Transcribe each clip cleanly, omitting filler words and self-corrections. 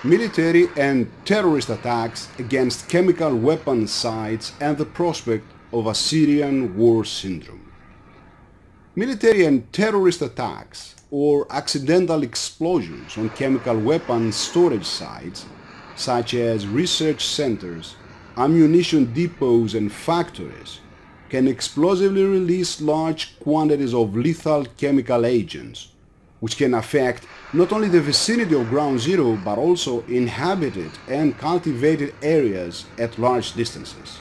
military and terrorist attacks against chemical weapon sites and the prospect of a Syrian War Syndrome. Military and terrorist attacks or accidental explosions on chemical weapon storage sites, such as research centers, ammunition depots and factories, can explosively release large quantities of lethal chemical agents, which can affect not only the vicinity of ground zero but also inhabited and cultivated areas at large distances.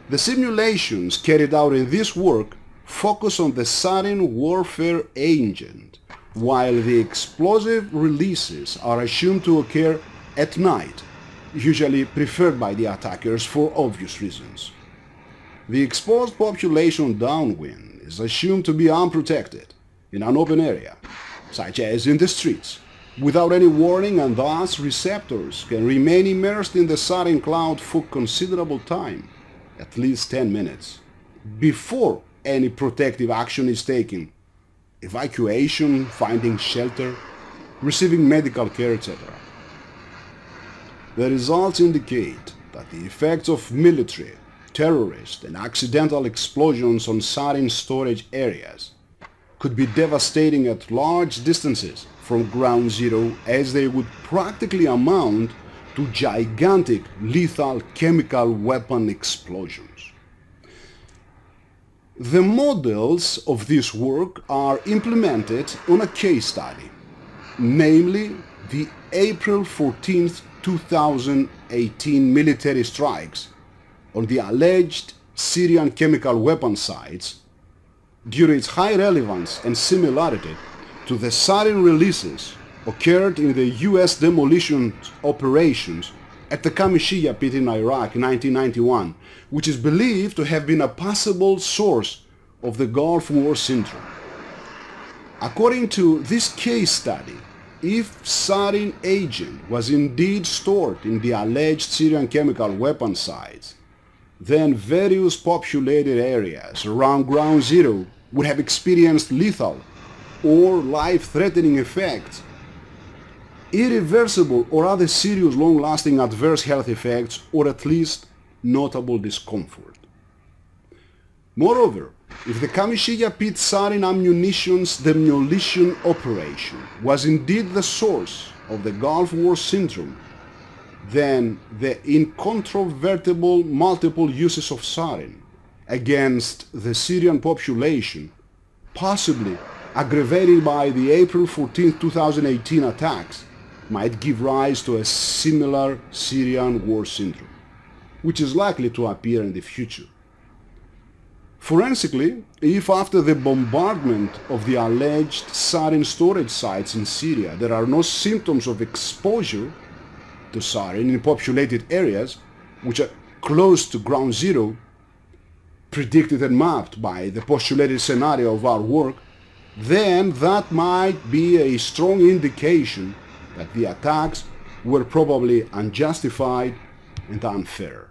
The simulations carried out in this work focus on the sarin warfare agent, while the explosive releases are assumed to occur at night, usually preferred by the attackers for obvious reasons. The exposed population downwind is assumed to be unprotected in an open area, such as in the streets, without any warning, and thus receptors can remain immersed in the sarin cloud for considerable time, at least 10 minutes, before any protective action is taken: evacuation, finding shelter, receiving medical care, etc. The results indicate that the effects of military, terrorist and accidental explosions on sarin storage areas could be devastating at large distances from ground zero, as they would practically amount to gigantic lethal chemical weapon explosions. The models of this work are implemented on a case study, namely the April 14, 2018 military strikes on the alleged Syrian chemical weapon sites due to its high relevance and similarity to the sarin releases occurred in the US demolition operations at the Qamishiyya pit in Iraq in 1991, which is believed to have been a possible source of the Gulf War Syndrome. According to this case study, if sarin agent was indeed stored in the alleged Syrian chemical weapon sites, then various populated areas around ground zero would have experienced lethal or life-threatening effects, irreversible or other serious long-lasting adverse health effects, or at least notable discomfort. Moreover, if the Qamishiyya pit sarin ammunitions demolition operation was indeed the source of the Gulf War Syndrome, then the incontrovertible multiple uses of sarin against the Syrian population, possibly aggravated by the April 14, 2018 attacks, might give rise to a similar Syrian War Syndrome, which is likely to appear in the future. Forensically, if after the bombardment of the alleged sarin storage sites in Syria there are no symptoms of exposure to sarin in populated areas which are close to ground zero, predicted and mapped by the postulated scenario of our work, then that might be a strong indication that the attacks were probably unjustified and unfair.